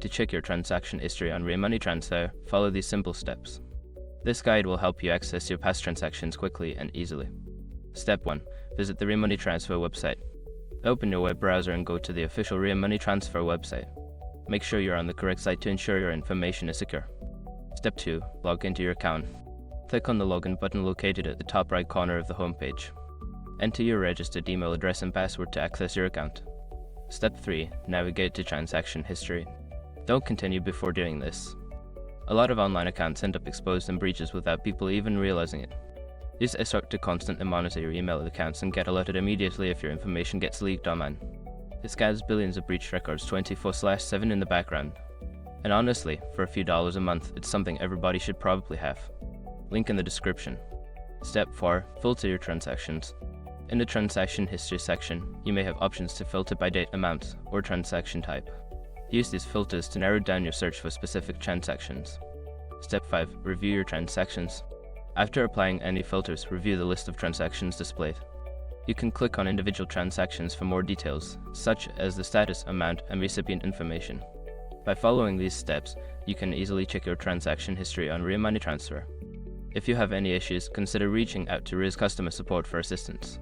To check your transaction history on Ria Money Transfer, follow these simple steps. This guide will help you access your past transactions quickly and easily. Step 1. Visit the Ria Money Transfer website. Open your web browser and go to the official Ria Money Transfer website. Make sure you're on the correct site to ensure your information is secure. Step 2. Log into your account. Click on the login button located at the top right corner of the homepage. Enter your registered email address and password to access your account. Step 3. Navigate to transaction history. Don't continue before doing this. A lot of online accounts end up exposed and breaches without people even realizing it. Use Escort to constantly monitor your email accounts and get alerted immediately if your information gets leaked online. It scans billions of breach records 24/7 in the background. And honestly, for a few dollars a month, it's something everybody should probably have. Link in the description. Step 4. Filter your transactions. In the transaction history section, you may have options to filter by date, amount, or transaction type. Use these filters to narrow down your search for specific transactions. Step 5. Review your transactions. After applying any filters, review the list of transactions displayed. You can click on individual transactions for more details, such as the status, amount, and recipient information. By following these steps, you can easily check your transaction history on Ria Money Transfer. If you have any issues, consider reaching out to Ria's customer support for assistance.